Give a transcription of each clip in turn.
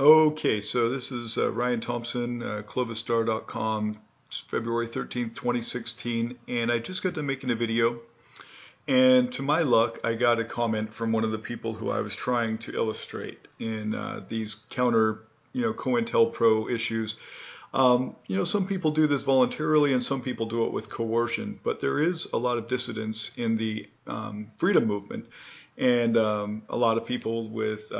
Okay, so this is Ryan Thompson, clovistar.com, February 13th, 2016, and I just got done making a video, and to my luck, I got a comment from one of the people who I was trying to illustrate in these counter, COINTELPRO issues. Some people do this voluntarily and some people do it with coercion, but there is a lot of dissidence in the freedom movement. And a lot of people with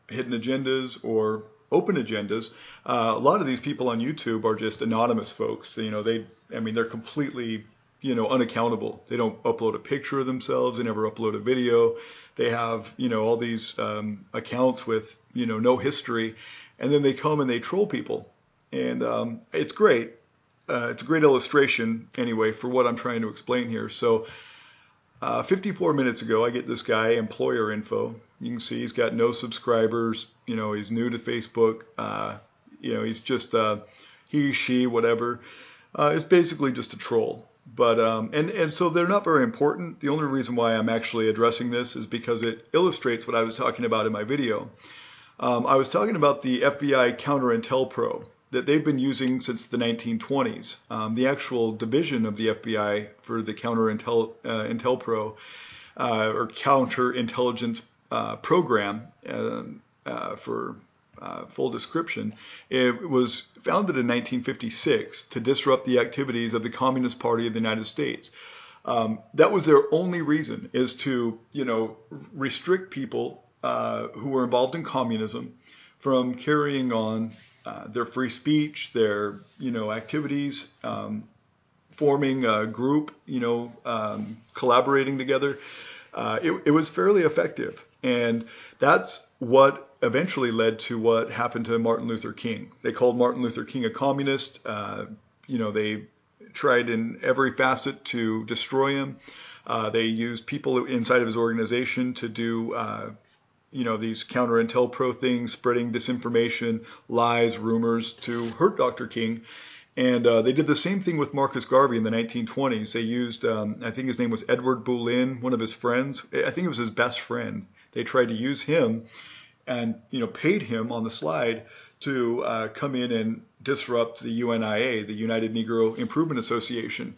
hidden agendas or open agendas. A lot of these people on YouTube are just anonymous folks. They're completely, unaccountable. They don't upload a picture of themselves. They never upload a video. They have, all these accounts with, no history. And then they come and they troll people. And it's great. It's a great illustration, anyway, for what I'm trying to explain here. So 54 minutes ago, I get this guy, employer info. You can see he's got no subscribers. He's new to Facebook. He's just he, she, whatever. It's basically just a troll. But and so they're not very important. The only reason why I'm actually addressing this is because it illustrates what I was talking about in my video. I was talking about the FBI COINTELPRO that they've been using since the 1920s. The actual division of the FBI for the COINTELPRO or counterintelligence program, for full description, it was founded in 1956 to disrupt the activities of the Communist Party of the United States. That was their only reason, is to restrict people who were involved in communism from carrying on their free speech, their activities, forming a group, collaborating together. It was fairly effective, and that's what eventually led to what happened to Martin Luther King. They called Martin Luther King a communist. They tried in every facet to destroy him. They used people inside of his organization to do these COINTELPRO things, spreading disinformation, lies, rumors to hurt Dr. King. And they did the same thing with Marcus Garvey in the 1920s. They used, I think his name was Edward Boleyn, one of his friends. I think it was his best friend. They tried to use him and, paid him on the slide to come in and disrupt the UNIA, the United Negro Improvement Association.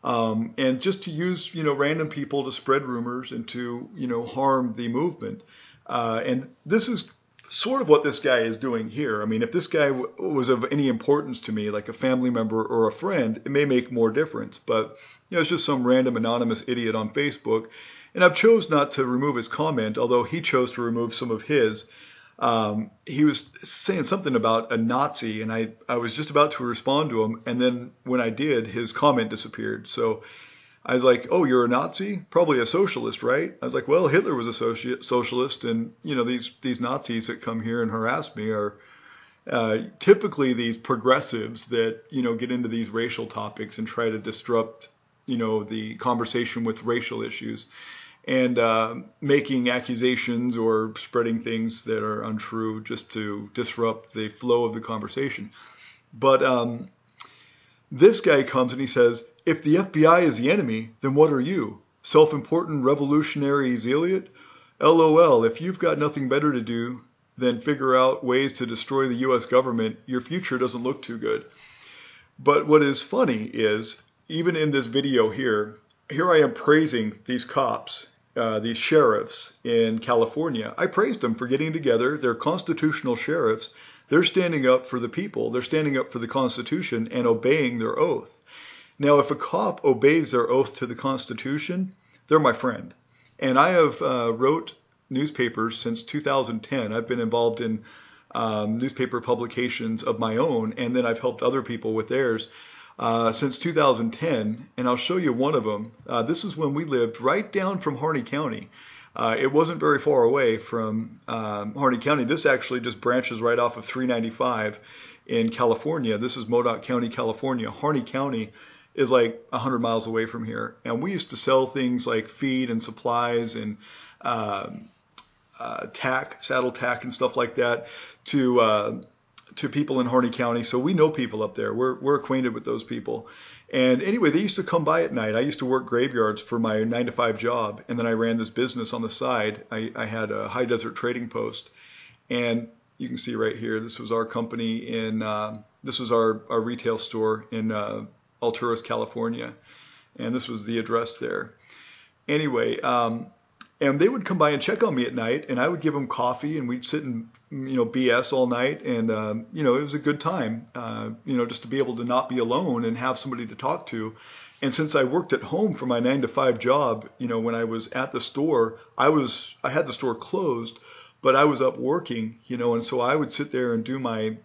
And just to use, random people to spread rumors and to, harm the movement. And this is sort of what this guy is doing here. I mean, if this guy was of any importance to me, like a family member or a friend, it may make more difference. But, it's just some random anonymous idiot on Facebook. And I've chose not to remove his comment, although he chose to remove some of his. He was saying something about a Nazi, and I was just about to respond to him. And then when I did, his comment disappeared. So I was like, oh, you're a Nazi? Probably a socialist, right? I was like, well, Hitler was a socialist, and, these Nazis that come here and harass me are typically these progressives that, get into these racial topics and try to disrupt, the conversation with racial issues and making accusations or spreading things that are untrue just to disrupt the flow of the conversation. But this guy comes and he says, if the FBI is the enemy, then what are you? Self-important revolutionary zealot? LOL, if you've got nothing better to do than figure out ways to destroy the U.S. government, your future doesn't look too good. But what is funny is, even in this video here I am praising these cops, these sheriffs in California. I praised them for getting together. They're constitutional sheriffs. They're standing up for the people. They're standing up for the Constitution and obeying their oath. Now, if a cop obeys their oath to the Constitution, they're my friend. And I have wrote newspapers since 2010. I've been involved in newspaper publications of my own, and then I've helped other people with theirs since 2010. And I'll show you one of them. This is when we lived right down from Harney County. It wasn't very far away from Harney County. This actually just branches right off of 395 in California. This is Modoc County, California. Harney County is like 100 miles away from here. And we used to sell things like feed and supplies and tack, saddle tack and stuff like that to people in Harney County. So we know people up there. We're acquainted with those people. And anyway, they used to come by at night. I used to work graveyards for my 9-to-5 job. And then I ran this business on the side. I had a high desert trading post. And you can see right here, this was our company in, this was our retail store in Alturas, California. And this was the address there. Anyway, and they would come by and check on me at night, and I would give them coffee, and we'd sit and, BS all night. And, it was a good time, just to be able to not be alone and have somebody to talk to. And since I worked at home for my 9-to-5 job, when I was at the store, I had the store closed, but I was up working, and so I would sit there and do my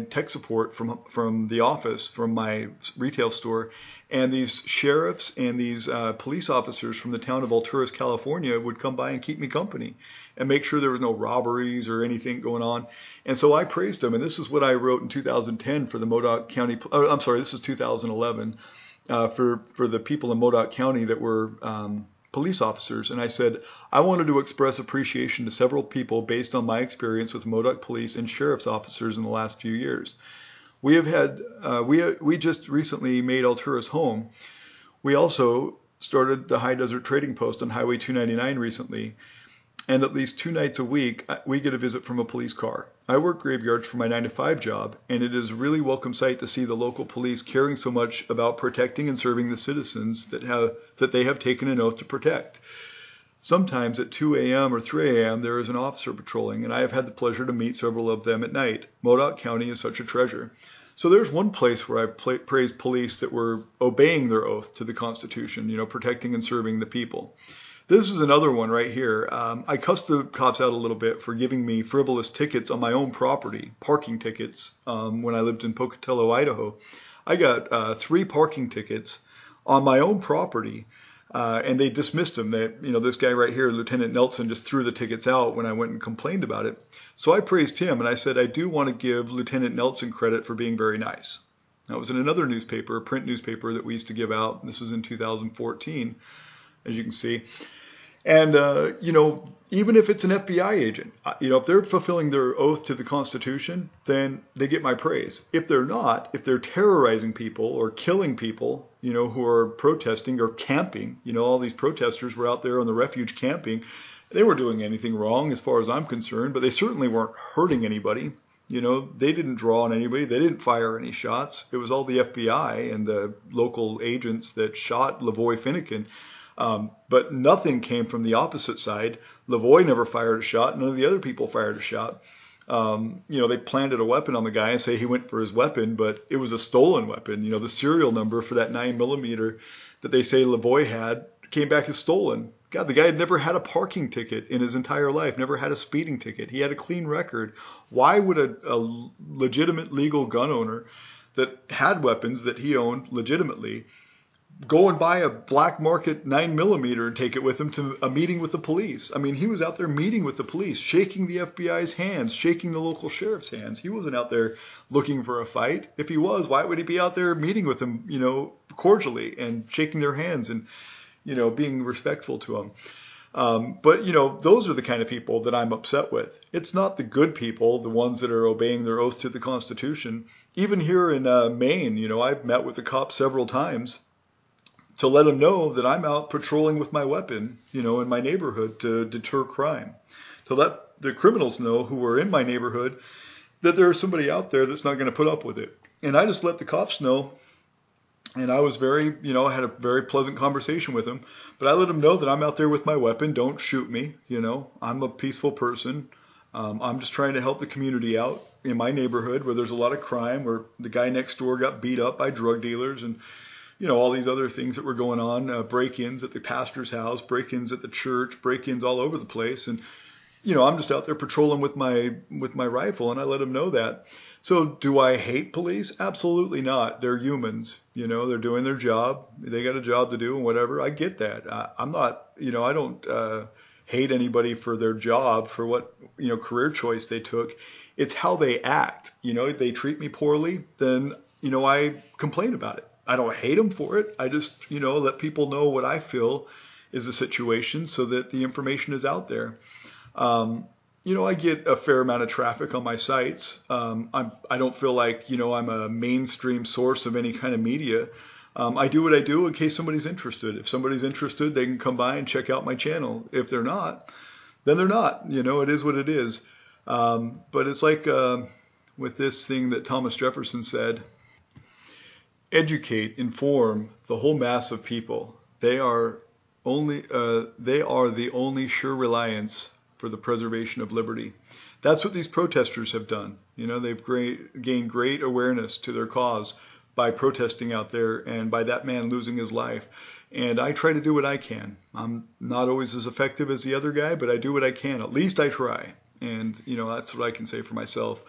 tech support from the office, from my retail store. And these sheriffs and these police officers from the town of Alturas, California would come by and keep me company and make sure there was no robberies or anything going on. And so I praised them. And this is what I wrote in 2010 for the Modoc County, this is 2011, for the people in Modoc County that were police officers. And I said, I wanted to express appreciation to several people based on my experience with Modoc police and sheriff's officers in the last few years. We have had, we just recently made Alturas home. We also started the High Desert Trading Post on Highway 299 recently. And at least 2 nights a week, we get a visit from a police car. I work graveyards for my 9-to-5 job, and it is a really welcome sight to see the local police caring so much about protecting and serving the citizens that they have taken an oath to protect. Sometimes at 2 a.m. or 3 a.m. there is an officer patrolling, and I have had the pleasure to meet several of them at night. Modoc County is such a treasure. So there's one place where I've praised police that were obeying their oath to the Constitution, protecting and serving the people. This is another one right here. I cussed the cops out a little bit for giving me frivolous tickets on my own property, parking tickets, when I lived in Pocatello, Idaho. I got 3 parking tickets on my own property, and they dismissed them. This guy right here, Lieutenant Nelson, just threw the tickets out when I went and complained about it. So I praised him, and I said, I do want to give Lieutenant Nelson credit for being very nice. That was in another newspaper, a print newspaper that we used to give out. This was in 2014, as you can see. And, even if it's an FBI agent, if they're fulfilling their oath to the Constitution, then they get my praise. If they're not, if they're terrorizing people or killing people, who are protesting or camping, all these protesters were out there on the refuge camping. They weren't doing anything wrong as far as I'm concerned, but they certainly weren't hurting anybody. They didn't draw on anybody. They didn't fire any shots. It was all the FBI and the local agents that shot Lavoy Finnegan. But nothing came from the opposite side. Lavoy never fired a shot. None of the other people fired a shot. They planted a weapon on the guy and say he went for his weapon, but it was a stolen weapon. The serial number for that 9mm that they say Lavoy had came back as stolen. God, the guy had never had a parking ticket in his entire life, never had a speeding ticket. He had a clean record. Why would a legitimate legal gun owner that had weapons that he owned legitimately go and buy a black market 9mm and take it with him to a meeting with the police? I mean, he was out there meeting with the police, shaking the FBI's hands, shaking the local sheriff's hands. He wasn't out there looking for a fight. If he was, why would he be out there meeting with them, cordially and shaking their hands and, being respectful to them? But those are the kind of people that I'm upset with. It's not the good people, the ones that are obeying their oath to the Constitution. Even here in Maine, I've met with the cops several times to let them know that I'm out patrolling with my weapon, in my neighborhood to deter crime. To let the criminals know who are in my neighborhood that there's somebody out there that's not going to put up with it. And I just let the cops know. And I was I had a very pleasant conversation with them. But I let them know that I'm out there with my weapon. Don't shoot me. I'm a peaceful person. I'm just trying to help the community out in my neighborhood where there's a lot of crime, where the guy next door got beat up by drug dealers and all these other things that were going on, break-ins at the pastor's house, break-ins at the church, break-ins all over the place. And, I'm just out there patrolling with my rifle, and I let them know that. So do I hate police? Absolutely not. They're humans. They're doing their job. They got a job to do and whatever. I get that. I'm not, I don't hate anybody for their job, for what, career choice they took. It's how they act. If they treat me poorly, then, I complain about it. I don't hate them for it. I just, let people know what I feel is the situation so that the information is out there. I get a fair amount of traffic on my sites. I don't feel like, I'm a mainstream source of any kind of media. I do what I do in case somebody's interested. If somebody's interested, they can come by and check out my channel. If they're not, then they're not. It is what it is. But it's like with this thing that Thomas Jefferson said, educate, inform the whole mass of people. They are the only sure reliance for the preservation of liberty. That's what these protesters have done. You know, they've gained great awareness to their cause by protesting out there and by that man losing his life. And I try to do what I can. I'm not always as effective as the other guy, but I do what I can. At least I try. And, you know, that's what I can say for myself.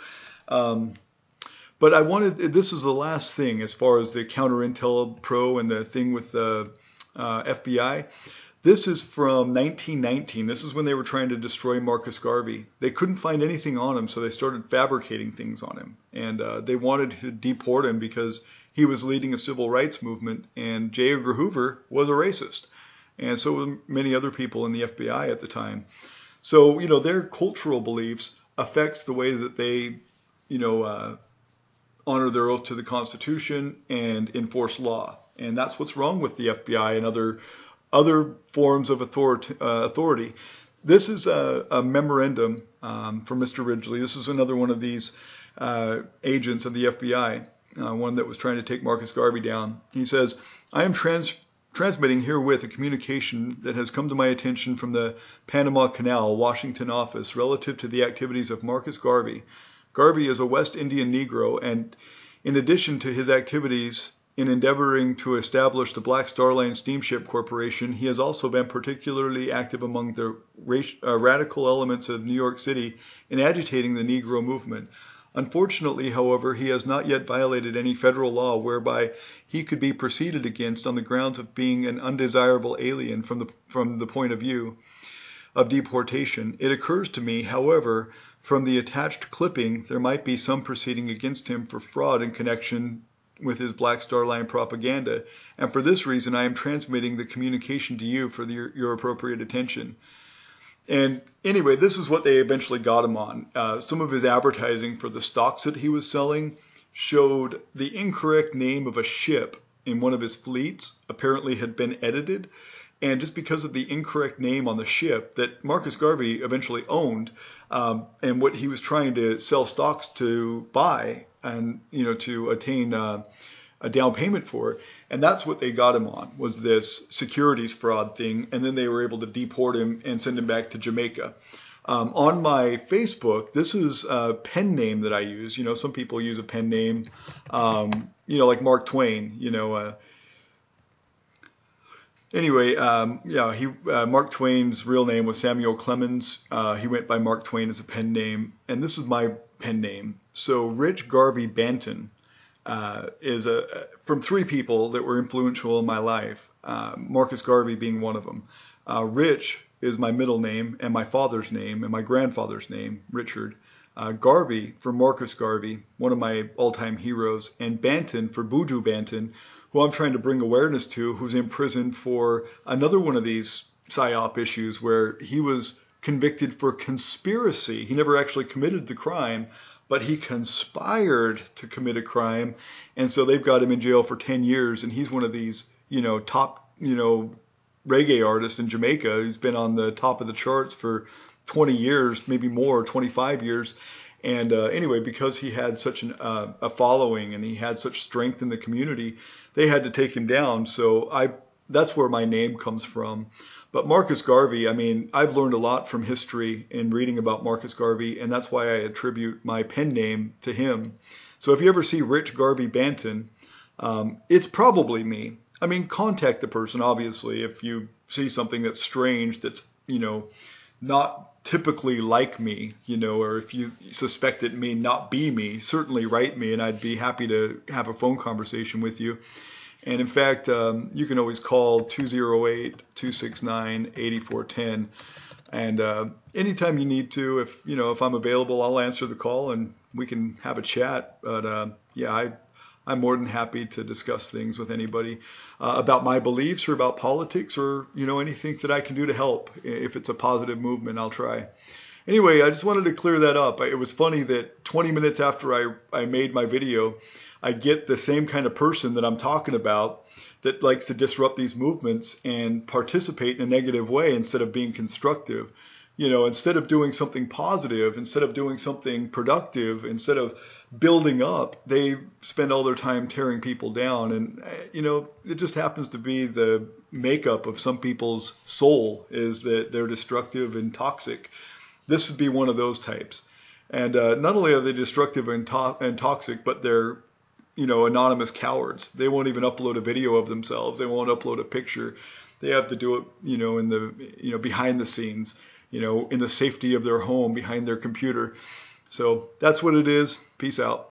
But I wanted, this is the last thing as far as the Counterintel Pro and the thing with the FBI. This is from 1919. This is when they were trying to destroy Marcus Garvey. They couldn't find anything on him, so they started fabricating things on him. And they wanted to deport him because he was leading a civil rights movement, and J. Edgar Hoover was a racist. And so were many other people in the FBI at the time. So, you know, their cultural beliefs affects the way that they, you know, honor their oath to the Constitution and enforce law. And that's what's wrong with the FBI and other forms of authority. This is a memorandum from Mr. Ridgely. This is another one of these agents of the FBI, one that was trying to take Marcus Garvey down. He says, I am transmitting herewith a communication that has come to my attention from the Panama Canal, Washington office, relative to the activities of Marcus Garvey. Garvey is a West Indian Negro, and in addition to his activities in endeavoring to establish the Black Star Line Steamship Corporation, he has also been particularly active among the radical elements of New York City in agitating the Negro movement. Unfortunately, however, he has not yet violated any federal law whereby he could be proceeded against on the grounds of being an undesirable alien from the point of view of deportation. It occurs to me, however, from the attached clipping, there might be some proceeding against him for fraud in connection with his Black Star Line propaganda, and for this reason I am transmitting the communication to you for your appropriate attention. And anyway, this is what they eventually got him on. Some of his advertising for the stocks that he was selling showed the incorrect name of a ship in one of his fleets apparently had been edited. And just because of the incorrect name on the ship that Marcus Garvey eventually owned, and what he was trying to sell stocks to buy and, you know, to attain a down payment for, and that's what they got him on, was this securities fraud thing. And then they were able to deport him and send him back to Jamaica. On my Facebook, this is a pen name that I use. You know, some people use a pen name, you know, like Mark Twain, you know. Anyway, yeah, Mark Twain's real name was Samuel Clemens. He went by Mark Twain as a pen name, and this is my pen name. So Rich Garvey Banton is from three people that were influential in my life, Marcus Garvey being one of them. Rich is my middle name and my father's name and my grandfather's name, Richard. Garvey for Marcus Garvey, one of my all-time heroes, and Banton for Buju Banton, who I'm trying to bring awareness to, who's in prison for another one of these PSYOP issues where he was convicted for conspiracy. He never actually committed the crime, but he conspired to commit a crime. And so they've got him in jail for 10 years. And he's one of these, you know, top, you know, reggae artists in Jamaica who's been on the top of the charts for 20 years, maybe more, 25 years. And anyway, because he had such a following and he had such strength in the community, they had to take him down. So that's where my name comes from. But Marcus Garvey, I mean, I've learned a lot from history in reading about Marcus Garvey, and that's why I attribute my pen name to him. So if you ever see Rich Garvey Banton, it's probably me. I mean, contact the person, obviously, if you see something that's strange, that's, you know, not typically like me, you know, or if you suspect it may not be me, certainly write me and I'd be happy to have a phone conversation with you. And in fact, you can always call 208-269-8410. And anytime you need to, if I'm available, I'll answer the call and we can have a chat. But yeah, I'm more than happy to discuss things with anybody about my beliefs or about politics or, anything that I can do to help. If it's a positive movement, I'll try. Anyway, I just wanted to clear that up. It was funny that 20 minutes after I made my video, I get the same kind of person that I'm talking about that likes to disrupt these movements and participate in a negative way instead of being constructive. You know, instead of doing something positive, instead of doing something productive, instead of building up, they spend all their time tearing people down. And, you know, it just happens to be the makeup of some people's soul is that they're destructive and toxic. This would be one of those types. And not only are they destructive and toxic, but they're, you know, anonymous cowards. They won't even upload a video of themselves. They won't upload a picture. They have to do it, you know, in the, you know, behind the scenes, you know, in the safety of their home, behind their computer. So that's what it is. Peace out.